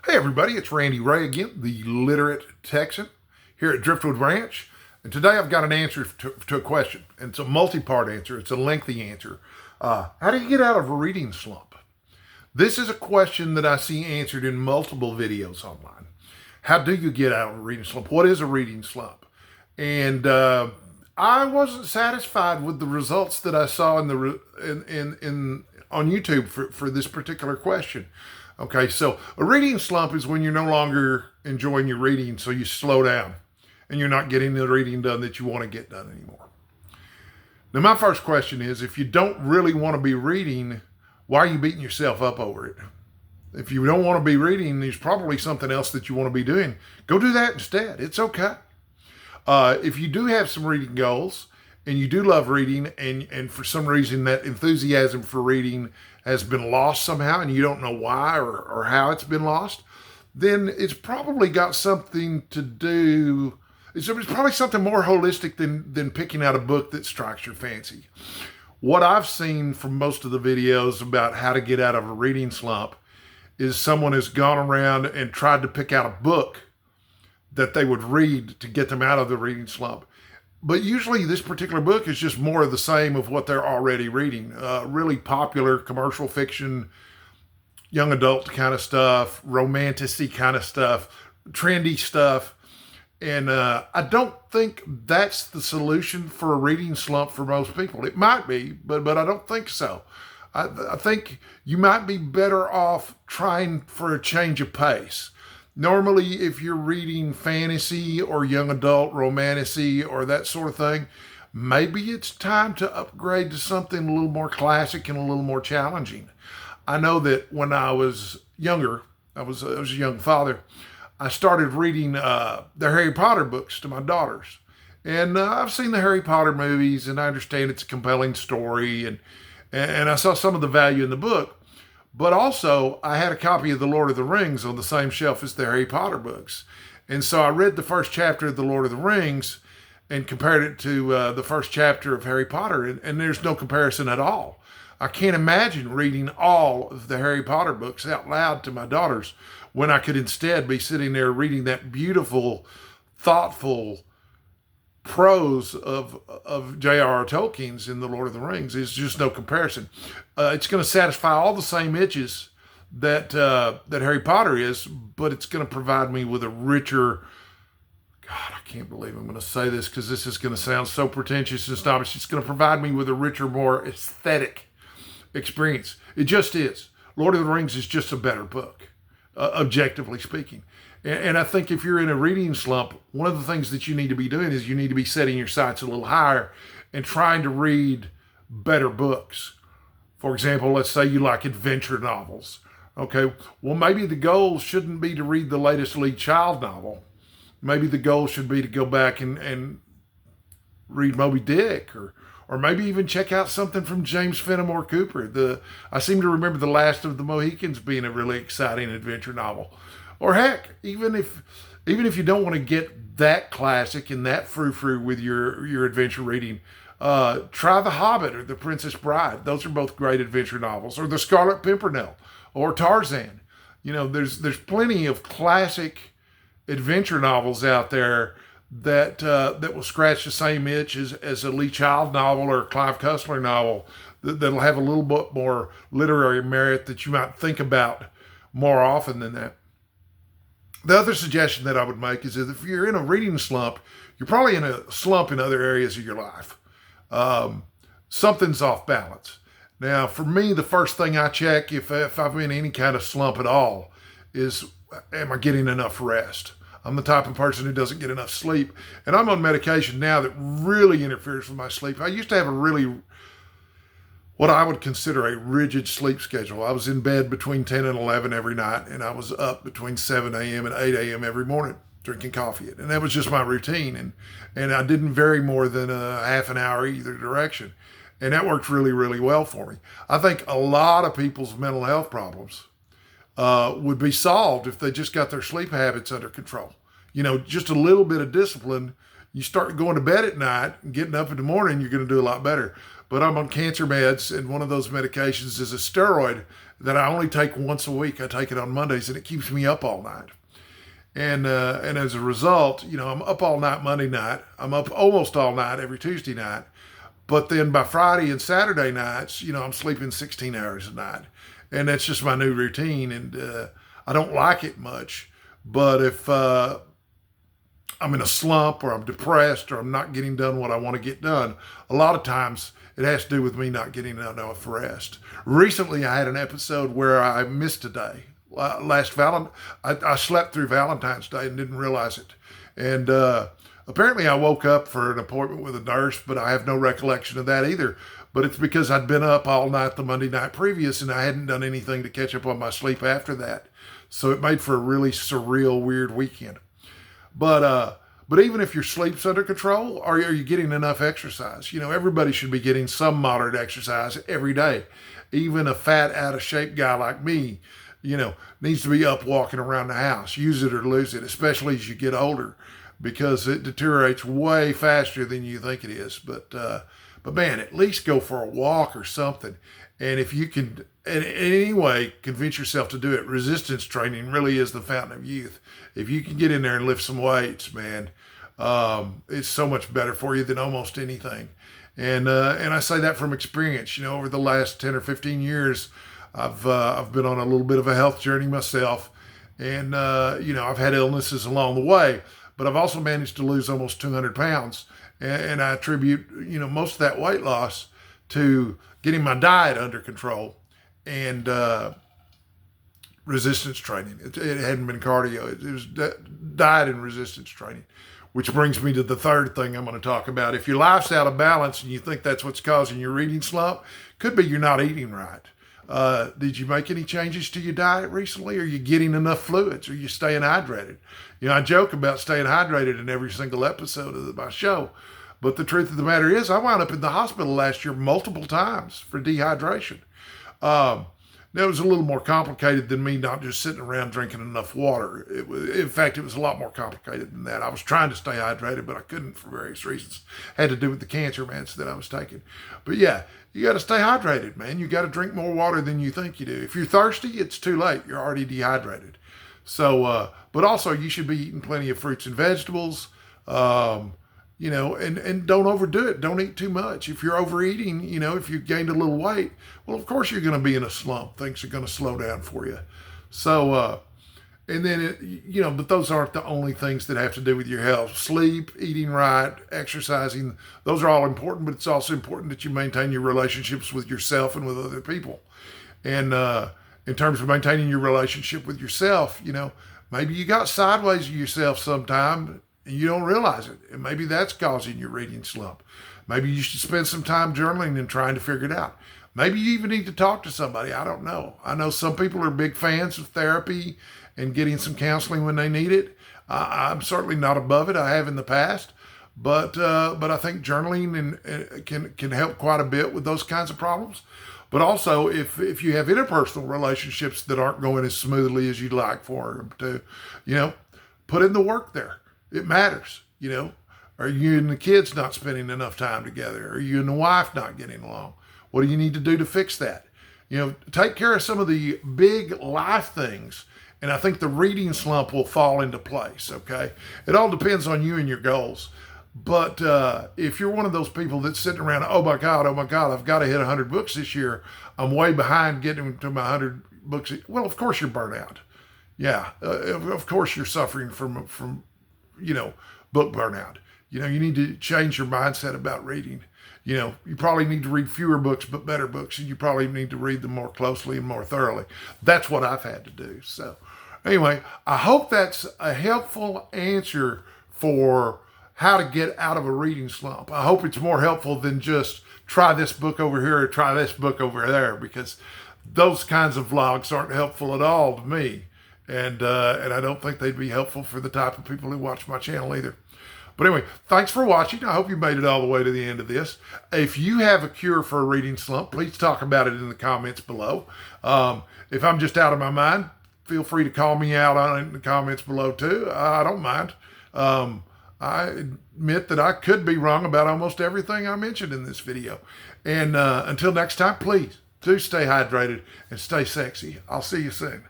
Hey everybody, it's Randy Ray again, the literate Texan here at Driftwood Ranch. And today I've got an answer to a question. And it's a multi-part answer. It's a lengthy answer. How do you get out of a reading slump? This is a question that I see answered in multiple videos online. How do you get out of a reading slump? What is a reading slump? And I wasn't satisfied with the results that I saw on YouTube for this particular question. Okay, so a reading slump is when you're no longer enjoying your reading, so you slow down and you're not getting the reading done that you want to get done anymore. Now, my first question is, if you don't really want to be reading, why are you beating yourself up over it? If you don't want to be reading, there's probably something else that you want to be doing. Go do that instead. It's okay. If you do have some reading goals and you do love reading, and for some reason that enthusiasm for reading has been lost somehow and you don't know why or how it's been lost, then it's probably got something to do. It's probably something more holistic than picking out a book that strikes your fancy. What I've seen from most of the videos about how to get out of a reading slump is someone has gone around and tried to pick out a book that they would read to get them out of the reading slump. But usually this particular book is just more of the same of what they're already reading. Really popular commercial fiction, young adult kind of stuff, romantic-y kind of stuff, trendy stuff. And I don't think that's the solution for a reading slump for most people. It might be, but I don't think so. I think you might be better off trying for a change of pace. Normally, if you're reading fantasy or young adult romantasy or that sort of thing, maybe it's time to upgrade to something a little more classic and a little more challenging. I know that when I was younger, I was a young father, I started reading the Harry Potter books to my daughters. And I've seen the Harry Potter movies, and I understand it's a compelling story, and I saw some of the value in the book. But also, I had a copy of The Lord of the Rings on the same shelf as the Harry Potter books. And so I read the first chapter of The Lord of the Rings and compared it to the first chapter of Harry Potter, and there's no comparison at all. I can't imagine reading all of the Harry Potter books out loud to my daughters when I could instead be sitting there reading that beautiful, thoughtful prose of J.R.R. Tolkien's in The Lord of the Rings. Is just no comparison. It's going to satisfy all the same itches that Harry Potter is, but it's going to provide me with a richer. God, I can't believe I'm going to say this because this is going to sound so pretentious and snobbish. It's going to provide me with a richer, more aesthetic experience. It just is. Lord of the Rings is just a better book, objectively speaking. And I think if you're in a reading slump, one of the things that you need to be doing is you need to be setting your sights a little higher and trying to read better books. For example, let's say you like adventure novels. Okay, well, maybe the goal shouldn't be to read the latest Lee Child novel. Maybe the goal should be to go back and read Moby Dick, or maybe even check out something from James Fenimore Cooper. I seem to remember The Last of the Mohicans being a really exciting adventure novel. Or heck, even if you don't want to get that classic and that frou-frou with your adventure reading, try The Hobbit or The Princess Bride. Those are both great adventure novels. Or The Scarlet Pimpernel or Tarzan. You know, there's plenty of classic adventure novels out there that will scratch the same itch as a Lee Child novel or a Clive Cussler novel that'll have a little bit more literary merit that you might think about more often than that. The other suggestion that I would make is that if you're in a reading slump, you're probably in a slump in other areas of your life. Something's off balance. Now, for me, the first thing I check if I'm in any kind of slump at all is, am I getting enough rest? I'm the type of person who doesn't get enough sleep. And I'm on medication now that really interferes with my sleep. I used to have what I would consider a rigid sleep schedule. I was in bed between 10 and 11 every night, and I was up between 7 a.m. and 8 a.m. every morning drinking coffee. And that was just my routine. And I didn't vary more than a half an hour either direction. And that worked really, really well for me. I think a lot of people's mental health problems would be solved if they just got their sleep habits under control. You know, just a little bit of discipline. You start going to bed at night and getting up in the morning, you're going to do a lot better. but I'm on cancer meds, and one of those medications is a steroid that I only take once a week. I take it on Mondays, and it keeps me up all night. And as a result, I'm up all night Monday night. I'm up almost all night every Tuesday night. But then by Friday and Saturday nights, I'm sleeping 16 hours a night. And that's just my new routine. And I don't like it much. But if I'm in a slump or I'm depressed or I'm not getting done what I want to get done, a lot of times it has to do with me not getting enough rest. Recently, I had an episode where I missed a day. I slept through Valentine's Day and didn't realize it. And apparently I woke up for an appointment with a nurse, but I have no recollection of that either. But it's because I'd been up all night the Monday night previous, and I hadn't done anything to catch up on my sleep after that. So it made for a really surreal, weird weekend. But even if your sleep's under control, are you getting enough exercise? Everybody should be getting some moderate exercise every day. Even a fat, out of shape guy like me, needs to be up walking around the house. Use it or lose it, especially as you get older, because it deteriorates way faster than you think it is. But man, at least go for a walk or something. And if you can, in any way, convince yourself to do it, resistance training really is the fountain of youth. If you can get in there and lift some weights, man, it's so much better for you than almost anything. And I say that from experience. Over the last 10 or 15 years, I've been on a little bit of a health journey myself, and I've had illnesses along the way, but I've also managed to lose almost 200 pounds, and I attribute most of that weight loss to getting my diet under control and resistance training. It hadn't been cardio; it was diet and resistance training. Which brings me to the third thing I'm going to talk about. If your life's out of balance and you think that's what's causing your reading slump, could be you're not eating right. Did you make any changes to your diet recently? Are you getting enough fluids? Are you staying hydrated? I joke about staying hydrated in every single episode of my show. But the truth of the matter is, I wound up in the hospital last year multiple times for dehydration. That was a little more complicated than me not just sitting around drinking enough water. In fact, it was a lot more complicated than that. I was trying to stay hydrated, but I couldn't for various reasons. Had to do with the cancer meds that I was taking. But yeah, you got to stay hydrated, man. You got to drink more water than you think you do. If you're thirsty, it's too late. You're already dehydrated. So, but also you should be eating plenty of fruits and vegetables. And don't overdo it. Don't eat too much. If you're overeating, if you've gained a little weight, well, of course you're going to be in a slump. Things are going to slow down for you. So, and then, but those aren't the only things that have to do with your health. Sleep, eating right, exercising, those are all important, but it's also important that you maintain your relationships with yourself and with other people. And in terms of maintaining your relationship with yourself, maybe you got sideways of yourself sometime, and you don't realize it. And maybe that's causing your reading slump. Maybe you should spend some time journaling and trying to figure it out. Maybe you even need to talk to somebody. I don't know. I know some people are big fans of therapy and getting some counseling when they need it. I'm certainly not above it. I have in the past. But I think journaling can help quite a bit with those kinds of problems. But also, if you have interpersonal relationships that aren't going as smoothly as you'd like for them to, put in the work there. It matters, Are you and the kids not spending enough time together? Are you and the wife not getting along? What do you need to do to fix that? Take care of some of the big life things, and I think the reading slump will fall into place, okay? It all depends on you and your goals. But if you're one of those people that's sitting around, oh my God, I've got to hit 100 books this year. I'm way behind getting to my 100 books. Well, of course you're burnt out. Yeah, of course you're suffering from book burnout. You need to change your mindset about reading. You probably need to read fewer books, but better books, and you probably need to read them more closely and more thoroughly. That's what I've had to do. So anyway, I hope that's a helpful answer for how to get out of a reading slump. I hope it's more helpful than just try this book over here or try this book over there, because those kinds of vlogs aren't helpful at all to me. And I don't think they'd be helpful for the type of people who watch my channel either. But anyway, thanks for watching. I hope you made it all the way to the end of this. If you have a cure for a reading slump, please talk about it in the comments below. If I'm just out of my mind, feel free to call me out on it in the comments below too. I don't mind. I admit that I could be wrong about almost everything I mentioned in this video. And until next time, please do stay hydrated and stay sexy. I'll see you soon.